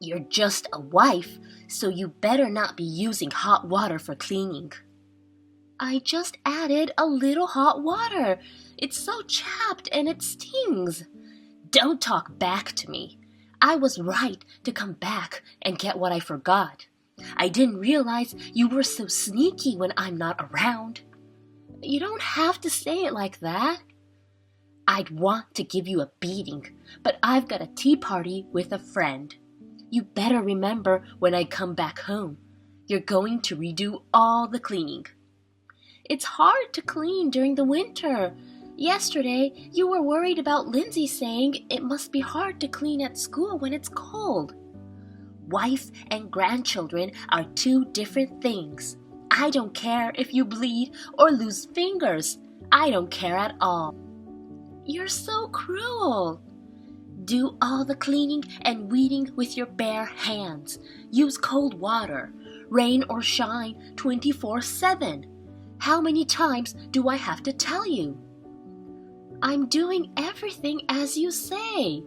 You're just a wife, so you better not be using hot water for cleaning. I just added a little hot water. It's so chapped and it stings. Don't talk back to me. I was right to come back and get what I forgot. I didn't realize you were so sneaky when I'm not around. You don't have to say it like that. I'd want to give you a beating, but I've got a tea party with a friend. You better remember when I come back home. You're going to redo all the cleaning. It's hard to clean during the winter. Yesterday, you were worried about Lindsay saying it must be hard to clean at school when it's cold. Wife and grandchildren are two different things. I don't care if you bleed or lose fingers. I don't care at all. You're so cruel. Do all the cleaning and weeding with your bare hands. Use cold water, rain or shine 24/7. How many times do I have to tell you? I'm doing everything as you say.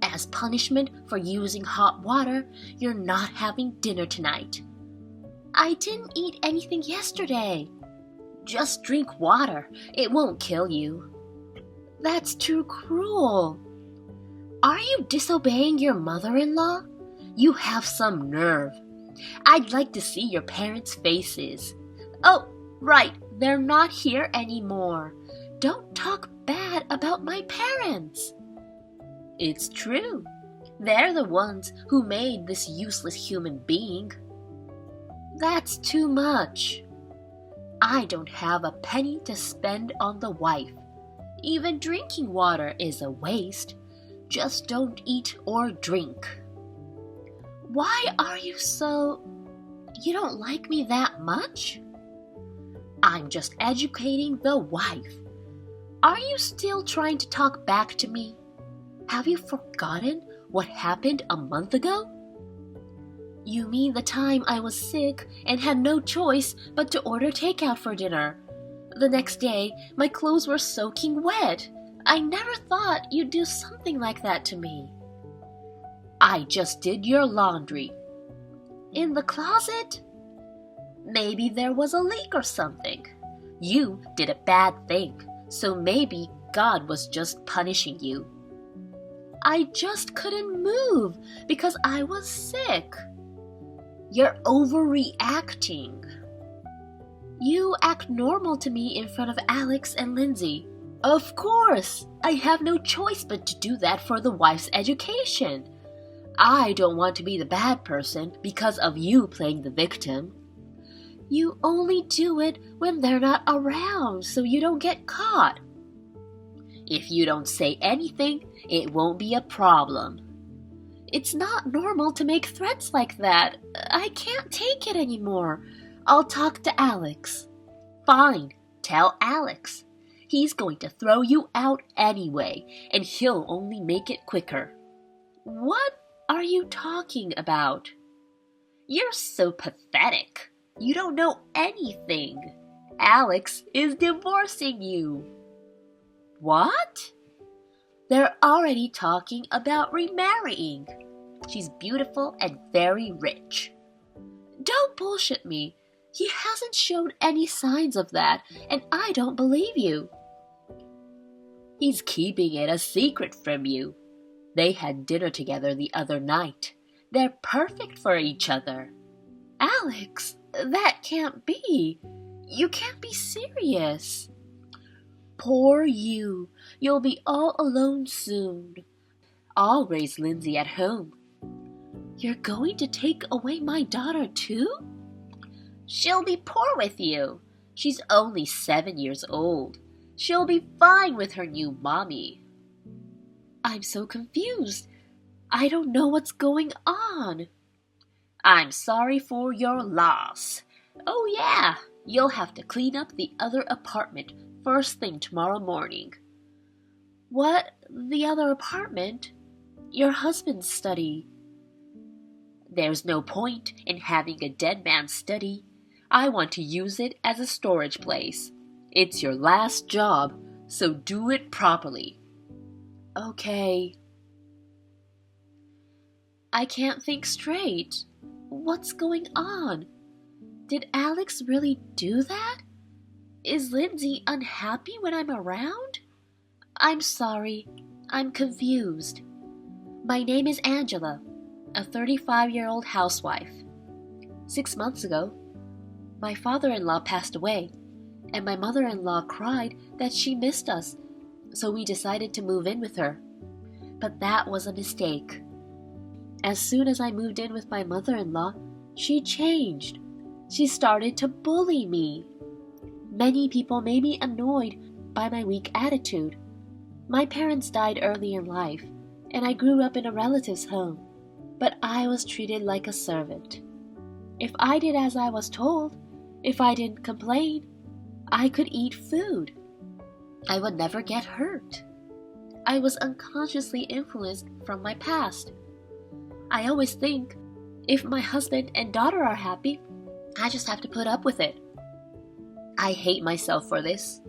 As punishment for using hot water, you're not having dinner tonight. I didn't eat anything yesterday. Just drink water. It won't kill you. That's too cruel. Are you disobeying your mother-in-law? You have some nerve. I'd like to see your parents' faces. Oh, right, they're not here anymore. Don't talk bad about my parents. It's true. They're the ones who made this useless human being. That's too much. I don't have a penny to spend on the wife. Even drinking water is a waste. Just don't eat or drink. Why are you so... You don't like me that much? I'm just educating the wife. Are you still trying to talk back to me? Have you forgotten what happened a month ago? You mean the time I was sick and had no choice but to order takeout for dinner. The next day, my clothes were soaking wet. I never thought you'd do something like that to me. I just did your laundry. In the closet? Maybe there was a leak or something. You did a bad thing, so maybe God was just punishing you. I just couldn't move because I was sick. You're overreacting. You act normal to me in front of Alex and Lindsay. Of course, I have no choice but to do that for the wife's education. I don't want to be the bad person because of you playing the victim. You only do it when they're not around so you don't get caught. If you don't say anything, it won't be a problem. It's not normal to make threats like that. I can't take it anymore. I'll talk to Alex. Fine, tell Alex. He's going to throw you out anyway, and he'll only make it quicker. What are you talking about? You're so pathetic. You don't know anything. Alex is divorcing you. What? They're already talking about remarrying. She's beautiful and very rich. Don't bullshit me. He hasn't shown any signs of that, and I don't believe you. He's keeping it a secret from you. They had dinner together the other night. They're perfect for each other. Alex, that can't be. You can't be serious. Poor you. You'll be all alone soon. I'll raise Lindsay at home. You're going to take away my daughter too? She'll be poor with you. She's only 7 years old. She'll be fine with her new mommy. I'm so confused. I don't know what's going on. I'm sorry for your loss. Oh yeah, you'll have to clean up the other apartment first thing tomorrow morning. What? The other apartment? Your husband's study. There's no point in having a dead man's study. I want to use it as a storage place. It's your last job, so do it properly. Okay. I can't think straight. What's going on? Did Alex really do that? Is Lindsay unhappy when I'm around? I'm sorry. I'm confused. My name is Angela, a 35-year-old housewife. 6 months ago, my father-in-law passed away, and my mother-in-law cried that she missed us, so we decided to move in with her. But that was a mistake. As soon as I moved in with my mother-in-law, she changed. She started to bully me. Many people may be annoyed by my weak attitude. My parents died early in life, and I grew up in a relative's home, but I was treated like a servant. If I did as I was told, if I didn't complain, I could eat food. I would never get hurt. I was unconsciously influenced from my past. I always think, if my husband and daughter are happy, I just have to put up with it. I hate myself for this.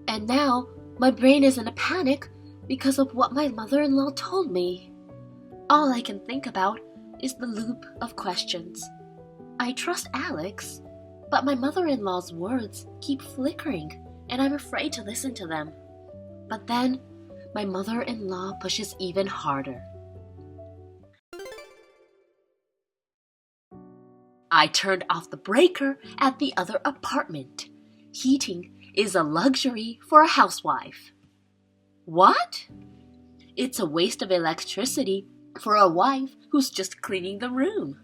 And now, my brain is in a panic because of what my mother-in-law told me. All I can think about is the loop of questions. I trust Alex, but my mother-in-law's words keep flickering, and I'm afraid to listen to them. But then, my mother-in-law pushes even harder. I turned off the breaker at the other apartment. Heating is a luxury for a housewife. What? It's a waste of electricity for a wife who's just cleaning the room.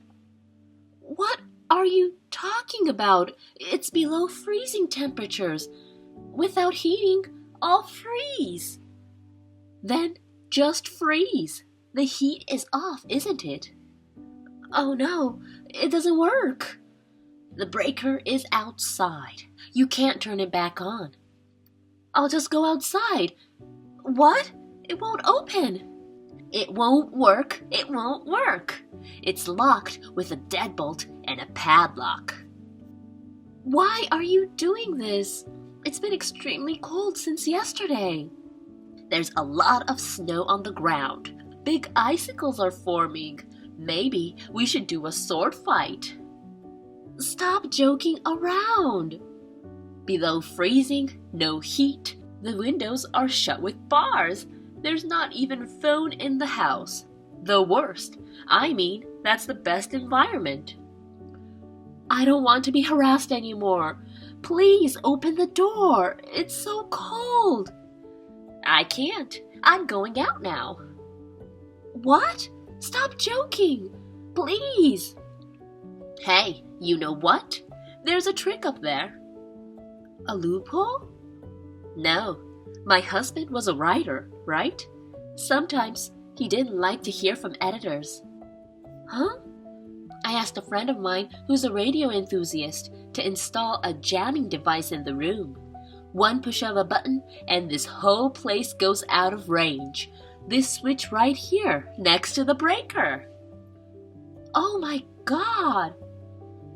What are you talking about? It's below freezing temperatures. Without heating, I'll freeze. Then just freeze. The heat is off, isn't it? Oh no, it doesn't work. The breaker is outside. You can't turn it back on. I'll just go outside. What? It won't open. It won't work. It won't work. It's locked with a deadbolt and a padlock. Why are you doing this? It's been extremely cold since yesterday. There's a lot of snow on the ground. Big icicles are forming. Maybe we should do a sword fight. Stop joking around. Below freezing, no heat. The windows are shut with bars. There's not even phone in the house. The worst. I mean, that's the best environment. I don't want to be harassed anymore. Please open the door. It's so cold. I can't. I'm going out now. What? Stop joking. Please. Hey, you know what? There's a trick up there. A loophole? No. My husband was a writer, right? Sometimes he didn't like to hear from editors. Huh? I asked a friend of mine who's a radio enthusiast to install a jamming device in the room. One push of a button and this whole place goes out of range. This switch right here, next to the breaker. Oh my God!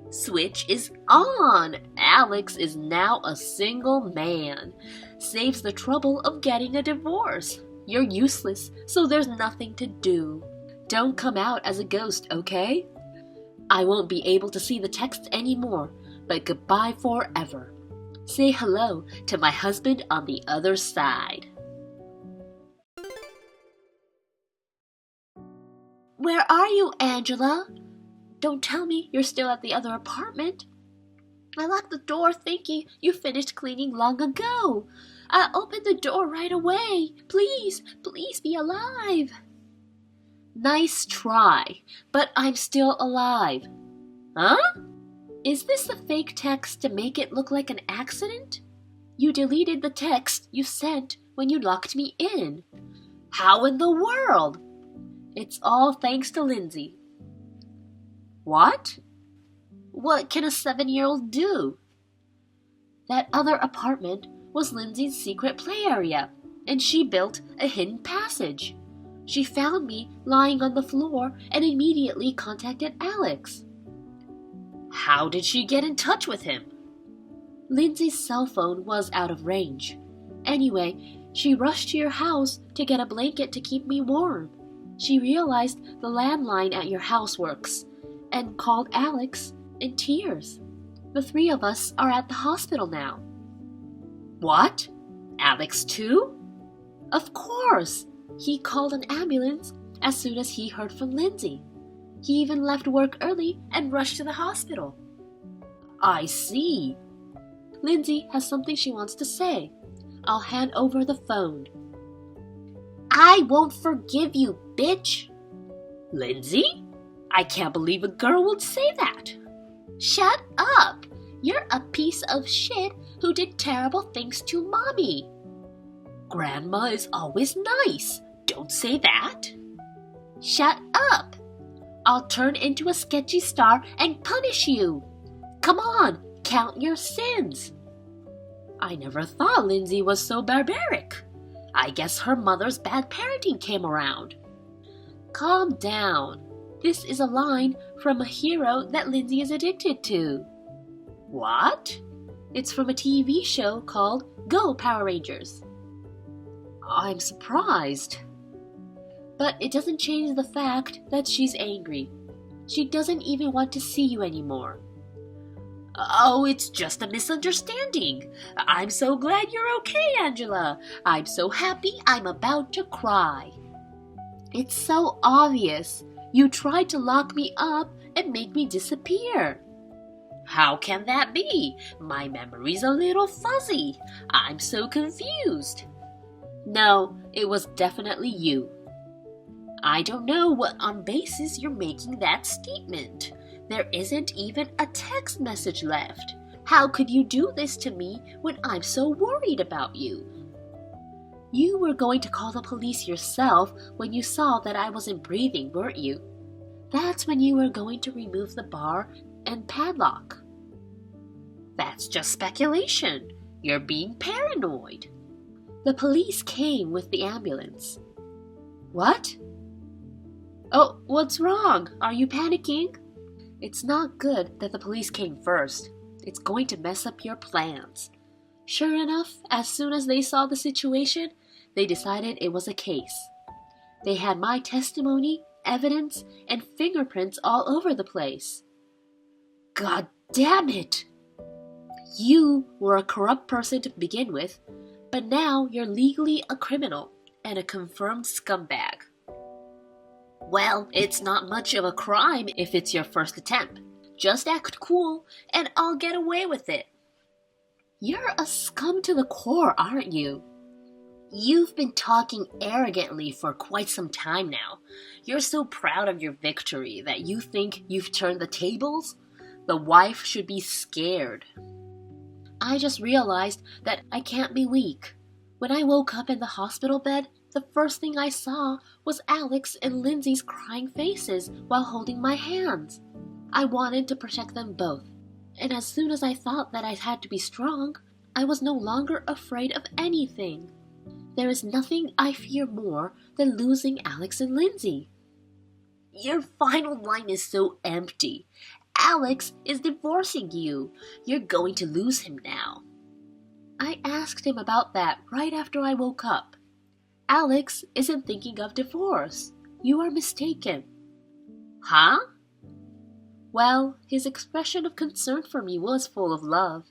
Switch is on! Alex is now a single man. Saves the trouble of getting a divorce. You're useless, so there's nothing to do. Don't come out as a ghost, okay? I won't be able to see the texts anymore, but goodbye forever. Say hello to my husband on the other side. Where are you, Angela? Don't tell me you're still at the other apartment. I locked the door thinking you finished cleaning long ago. I opened the door right away. Please, please be alive. Nice try, but I'm still alive. Huh? Is this the fake text to make it look like an accident? You deleted the text you sent when you locked me in. How in the world? It's all thanks to Lindsay. What? What can a 7-year-old do? That other apartment was Lindsay's secret play area, and she built a hidden passage. She found me lying on the floor and immediately contacted Alex. How did she get in touch with him? Lindsay's cell phone was out of range. Anyway, she rushed to your house to get a blanket to keep me warm. She realized the landline at your house works and called Alex in tears. The three of us are at the hospital now." "What? Alex too?" "Of course. He called an ambulance as soon as he heard from Lindsay. He even left work early and rushed to the hospital." "I see." "Lindsay has something she wants to say. I'll hand over the phone." "I won't forgive you, bitch." "Lindsay? I can't believe a girl would say that." "Shut up! You're a piece of shit who did terrible things to Mommy." "Grandma is always nice. Don't say that." "Shut up! I'll turn into a sketchy star and punish you. Come on, count your sins." "I never thought Lindsay was so barbaric. I guess her mother's bad parenting came around." "Calm down. This is a line from a hero that Lindsay is addicted to." "What?" "It's from a TV show called Go Power Rangers." "I'm surprised." "But it doesn't change the fact that she's angry. She doesn't even want to see you anymore." "Oh, it's just a misunderstanding. I'm so glad you're okay, Angela. I'm so happy I'm about to cry." "It's so obvious. You tried to lock me up and make me disappear." "How can that be? My memory's a little fuzzy. I'm so confused." "No, it was definitely you." "I don't know what on basis you're making that statement. There isn't even a text message left. How could you do this to me when I'm so worried about you?" "You were going to call the police yourself when you saw that I wasn't breathing, weren't you? That's when you were going to remove the bar and padlock." "That's just speculation. You're being paranoid." "The police came with the ambulance." "What?" "Oh, what's wrong? Are you panicking?" "It's not good that the police came first. It's going to mess up your plans." Sure enough, as soon as they saw the situation, they decided it was a case. They had my testimony, evidence, and fingerprints all over the place. God damn it! You were a corrupt person to begin with, but now you're legally a criminal and a confirmed scumbag. Well, it's not much of a crime if it's your first attempt. Just act cool, and I'll get away with it. You're a scum to the core, aren't you? You've been talking arrogantly for quite some time now. You're so proud of your victory that you think you've turned the tables? The wife should be scared. I just realized that I can't be weak. When I woke up in the hospital bed, the first thing I saw was Alex and Lindsay's crying faces while holding my hands. I wanted to protect them both, and as soon as I thought that I had to be strong, I was no longer afraid of anything. There is nothing I fear more than losing Alex and Lindsay. Your final line is so empty. Alex is divorcing you. You're going to lose him now. I asked him about that right after I woke up. Alex isn't thinking of divorce. You are mistaken. Huh? Well, his expression of concern for me was full of love.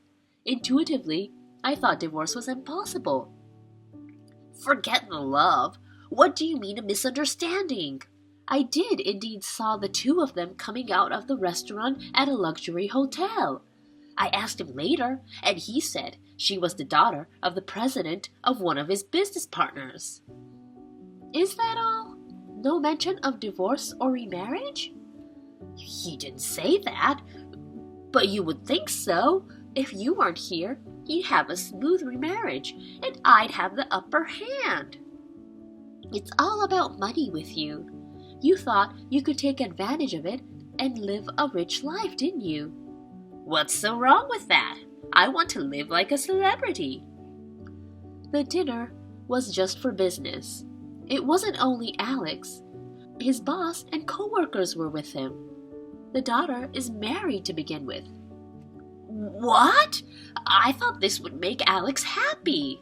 Intuitively, I thought divorce was impossible. Forget the love. What do you mean a misunderstanding? I did indeed saw the two of them coming out of the restaurant at a luxury hotel. I asked him later, and he said she was the daughter of the president of one of his business partners. Is that all? No mention of divorce or remarriage? He didn't say that, but you would think so. If you weren't here, he'd have a smooth remarriage, and I'd have the upper hand. It's all about money with you. You thought you could take advantage of it and live a rich life, didn't you? What's so wrong with that? I want to live like a celebrity. The dinner was just for business. It wasn't only Alex. His boss and co-workers were with him. The daughter is married to begin with. What? I thought this would make Alex happy.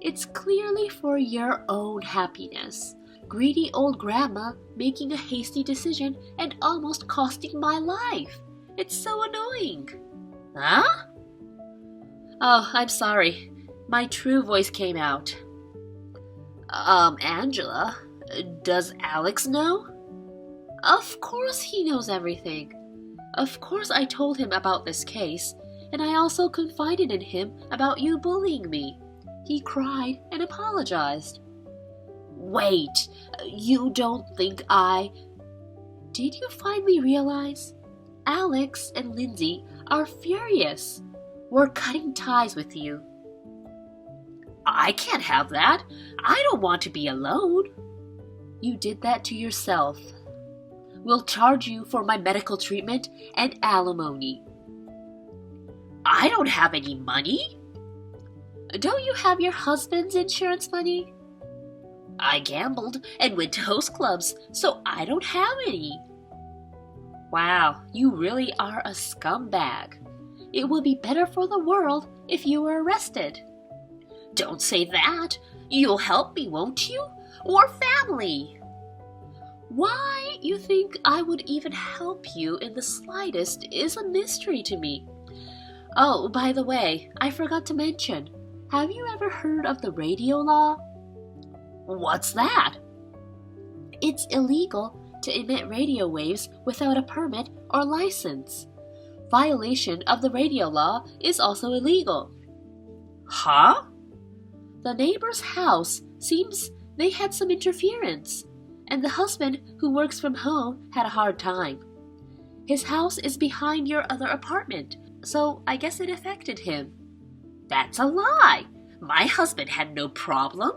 It's clearly for your own happiness. Greedy old grandma making a hasty decision and almost costing my life. It's so annoying. Huh? Oh, I'm sorry. My true voice came out. Angela, does Alex know? Of course he knows everything. Of course I told him about this case, and I also confided in him about you bullying me. He cried and apologized. Wait, you don't think I... Did you finally realize? Alex and Lindsay are furious. We're cutting ties with you. I can't have that. I don't want to be alone. You did that to yourself. We'll charge you for my medical treatment and alimony. I don't have any money. Don't you have your husband's insurance money? I gambled and went to host clubs, so I don't have any. Wow, you really are a scumbag. It would be better for the world if you were arrested. Don't say that. You'll help me, won't you? Or family. Why you think I would even help you in the slightest is a mystery to me. Oh, by the way, I forgot to mention. Have you ever heard of the radio law? What's that? It's illegal to emit radio waves without a permit or license. Violation of the radio law is also illegal. Huh? The neighbor's house seems they had some interference, and the husband who works from home had a hard time. His house is behind your other apartment, so I guess it affected him. That's a lie. My husband had no problem.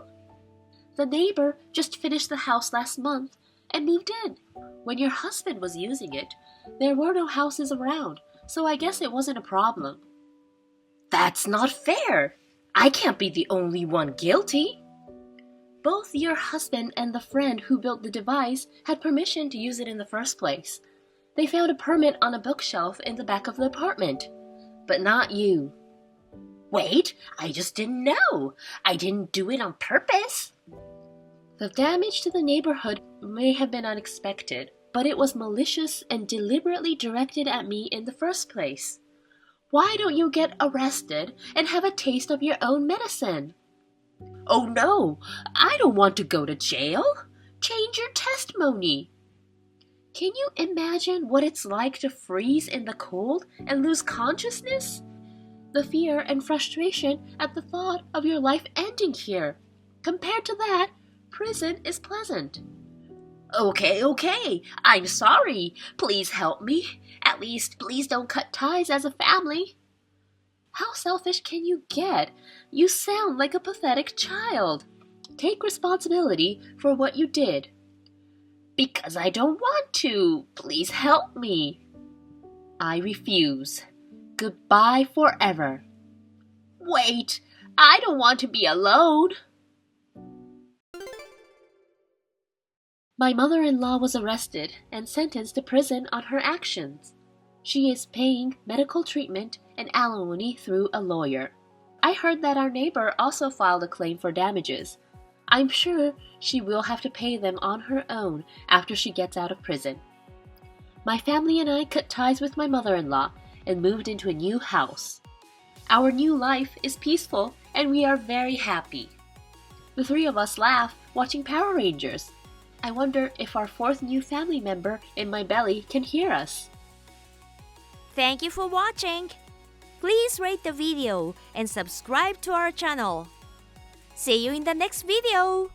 The neighbor just finished the house last month and moved in. When your husband was using it, there were no houses around, so I guess it wasn't a problem. That's not fair. I can't be the only one guilty. Both your husband and the friend who built the device had permission to use it in the first place. They found a permit on a bookshelf in the back of the apartment, but not you. Wait, I just didn't know. I didn't do it on purpose. The damage to the neighborhood may have been unexpected, but it was malicious and deliberately directed at me in the first place. Why don't you get arrested and have a taste of your own medicine? Oh no, I don't want to go to jail. Change your testimony. Can you imagine what it's like to freeze in the cold and lose consciousness? The fear and frustration at the thought of your life ending here. Compared to that, prison is pleasant. Okay, I'm sorry. Please help me. At least, please don't cut ties as a family. How selfish can you get? You sound like a pathetic child. Take responsibility for what you did. Because I don't want to. Please help me. I refuse. Goodbye forever. Wait, I don't want to be alone. My mother-in-law was arrested and sentenced to prison on her actions. She is paying medical treatment and alimony through a lawyer. I heard that our neighbor also filed a claim for damages. I'm sure she will have to pay them on her own after she gets out of prison. My family and I cut ties with my mother-in-law and moved into a new house. Our new life is peaceful and we are very happy. The three of us laugh watching Power Rangers. I wonder if our fourth new family member in my belly can hear us. Thank you for watching. Please rate the video and subscribe to our channel. See you in the next video.